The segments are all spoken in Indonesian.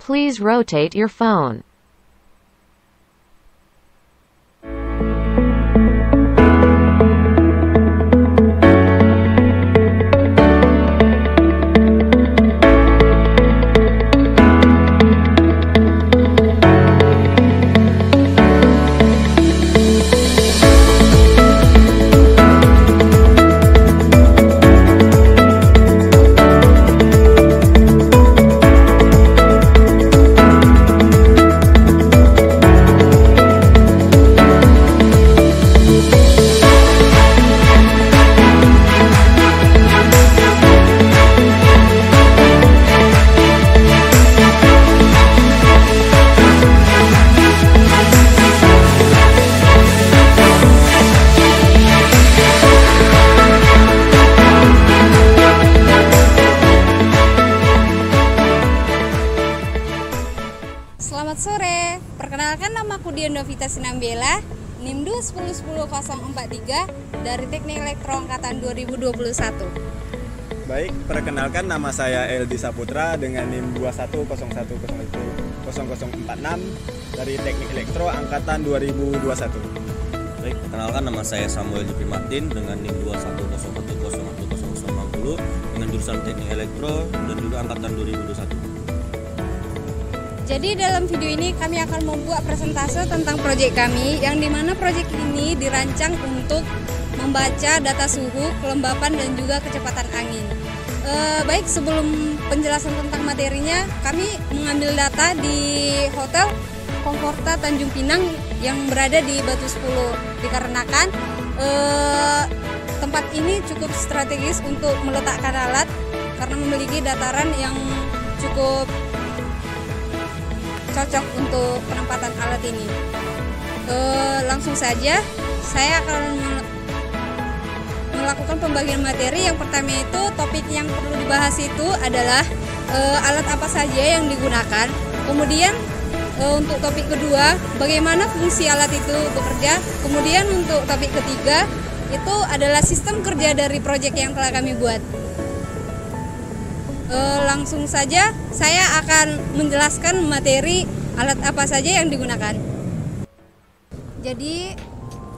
Please rotate your phone. Selamat sore, perkenalkan namaku Dian Novita Sinambela, NIM 2101043 dari Teknik Elektro Angkatan 2021. Baik, perkenalkan nama saya Eldi Saputra dengan NIM 210101046 dari Teknik Elektro Angkatan 2021. Baik, perkenalkan nama saya Samuel Jupri Martin dengan NIM 210101060 dengan jurusan Teknik Elektro dan juga Angkatan 2021. Jadi dalam video ini kami akan membuat presentase tentang proyek kami, yang dimana proyek ini dirancang untuk membaca data suhu, kelembapan, dan juga kecepatan angin. Baik, sebelum penjelasan tentang materinya, kami mengambil data di Hotel Komforta Tanjung Pinang yang berada di Batu 10, dikarenakan tempat ini cukup strategis untuk meletakkan alat karena memiliki dataran yang cukup cocok untuk penempatan alat ini. Langsung saja saya akan melakukan pembagian materi. Yang pertama itu topik yang perlu dibahas itu adalah alat apa saja yang digunakan. Kemudian untuk topik kedua, bagaimana fungsi alat itu bekerja. Kemudian untuk topik ketiga itu adalah sistem kerja dari proyek yang telah kami buat. Langsung saja saya akan menjelaskan materi alat apa saja yang digunakan. Jadi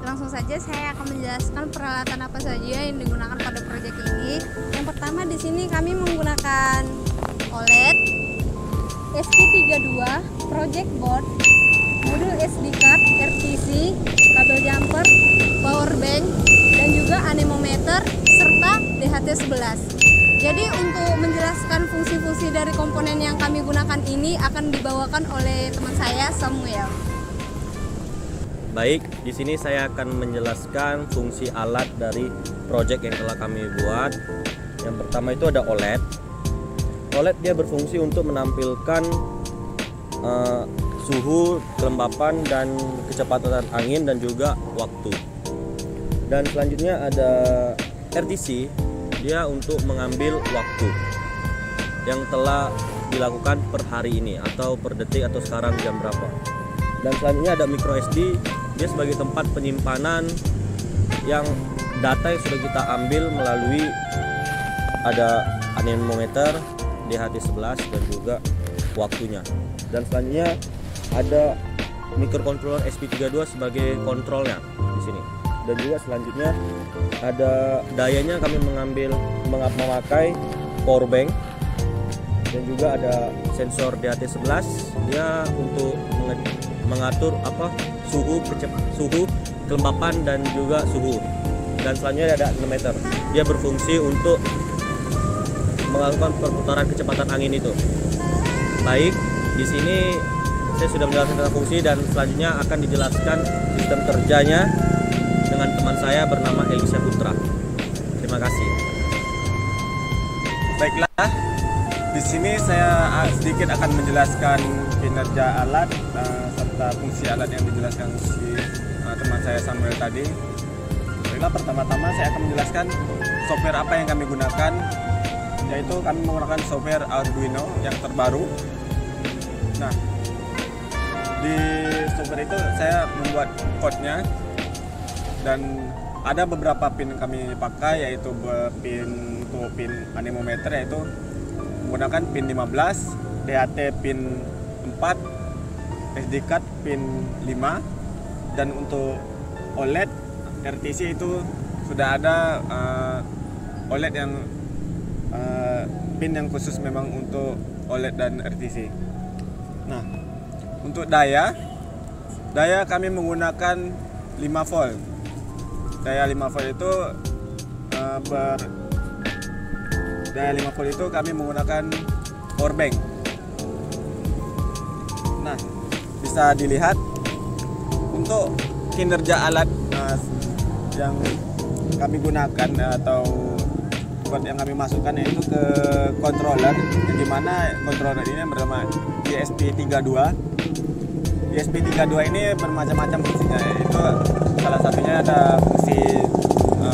langsung saja saya akan menjelaskan peralatan apa saja yang digunakan pada proyek ini. Yang pertama di sini kami menggunakan OLED, SP32, project board, modul SD card, RTC, kabel jumper, power bank, dan juga anemometer serta DHT11. Jadi untuk menjelaskan fungsi-fungsi dari komponen yang kami gunakan ini akan dibawakan oleh teman saya, Samuel. Baik, di sini saya akan menjelaskan fungsi alat dari proyek yang telah kami buat. Yang pertama itu ada OLED. OLED dia berfungsi untuk menampilkan suhu, kelembapan, dan kecepatan angin dan juga waktu. Dan selanjutnya ada RTC. Dia untuk mengambil waktu yang telah dilakukan per hari ini atau per detik atau sekarang jam berapa. Dan selanjutnya ada micro SD, dia sebagai tempat penyimpanan yang data yang sudah kita ambil melalui ada anemometer, DHT11, dan juga waktunya. Dan selanjutnya ada microcontroller SP32 sebagai kontrolnya di sini. Dan juga selanjutnya ada dayanya, kami memakai power bank, dan juga ada sensor DHT11, dia untuk mengatur suhu, kelembapan, dan juga suhu. Dan selanjutnya ada anemometer, dia berfungsi untuk melakukan perputaran kecepatan angin itu. Baik, di sini saya sudah menjelaskan tentang fungsi, dan selanjutnya akan dijelaskan sistem kerjanya dengan teman saya bernama Eldi Saputra. Terima kasih. Baiklah, di sini saya sedikit akan menjelaskan kinerja alat serta fungsi alat yang dijelaskan si teman saya Samuel tadi. Baiklah, pertama-tama saya akan menjelaskan software apa yang kami gunakan, yaitu kami menggunakan software Arduino yang terbaru. Nah, di software itu saya membuat code-nya, dan ada beberapa pin yang kami pakai, yaitu pin anemometer, yaitu menggunakan pin 15, DHT pin 4, SD card pin 5, dan untuk OLED RTC itu sudah ada OLED yang pin yang khusus memang untuk OLED dan RTC. Nah, untuk daya kami menggunakan 5 volt. Daya 5 volt itu daya 5 volt itu kami menggunakan power bank. Nah, bisa dilihat untuk kinerja alat yang kami gunakan atau code yang kami masukkan yaitu ke controller, di mana controller ini bernama ESP32. ESP32 ini bermacam-macam fungsinya, yaitu salah satunya ada fungsi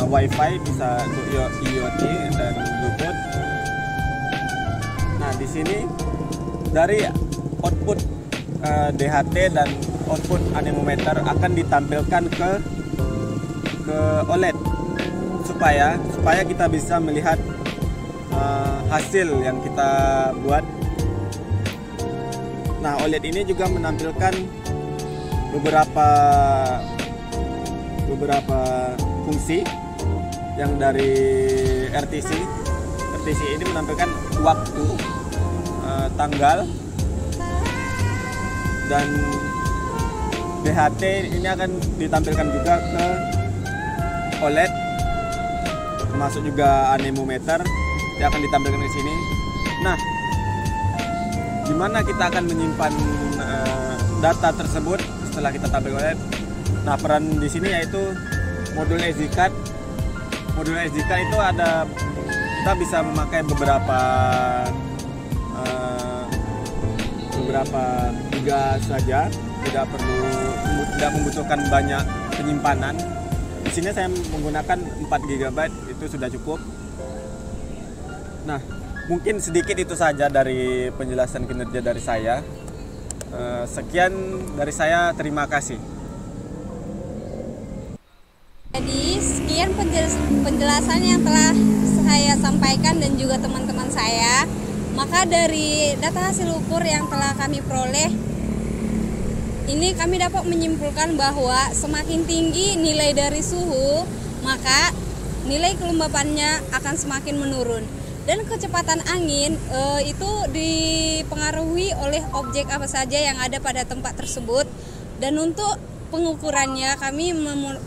WiFi, bisa untuk IoT dan Bluetooth. Nah, di sini dari output DHT dan output anemometer akan ditampilkan ke OLED supaya kita bisa melihat hasil yang kita buat. Nah, OLED ini juga menampilkan beberapa fungsi yang dari RTC. RTC ini menampilkan waktu, tanggal, dan DHT ini akan ditampilkan juga ke OLED, termasuk juga anemometer yang akan ditampilkan di sini. Nah, di mana kita akan menyimpan data tersebut setelah kita tampilkan OLED? Nah, peran di sini yaitu modul SD card. Modul SD card itu kita bisa memakai beberapa giga saja, tidak membutuhkan banyak penyimpanan. Di sini saya menggunakan 4 GB, itu sudah cukup. Nah, mungkin sedikit itu saja dari penjelasan kinerja dari saya. Sekian dari saya, terima kasih. Jadi sekian penjelasan yang telah saya sampaikan dan juga teman-teman saya. Maka dari data hasil ukur yang telah kami peroleh, ini kami dapat menyimpulkan bahwa semakin tinggi nilai dari suhu, maka nilai kelembapannya akan semakin menurun. Dan kecepatan angin itu dipengaruhi oleh objek apa saja yang ada pada tempat tersebut. Dan untuk pengukurannya kami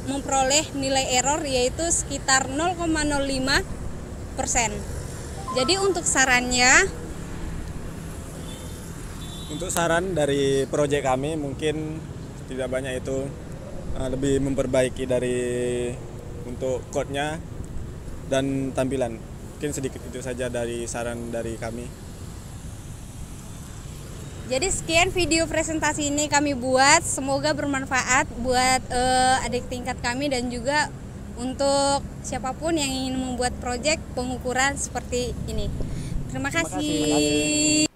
memperoleh nilai error yaitu sekitar 0,05%. Jadi untuk saran dari proyek kami mungkin tidak banyak, itu lebih memperbaiki dari untuk code-nya dan tampilan. Mungkin sedikit itu saja dari saran dari kami. Jadi sekian video presentasi ini kami buat, semoga bermanfaat buat adik tingkat kami dan juga untuk siapapun yang ingin membuat proyek pengukuran seperti ini. Terima kasih.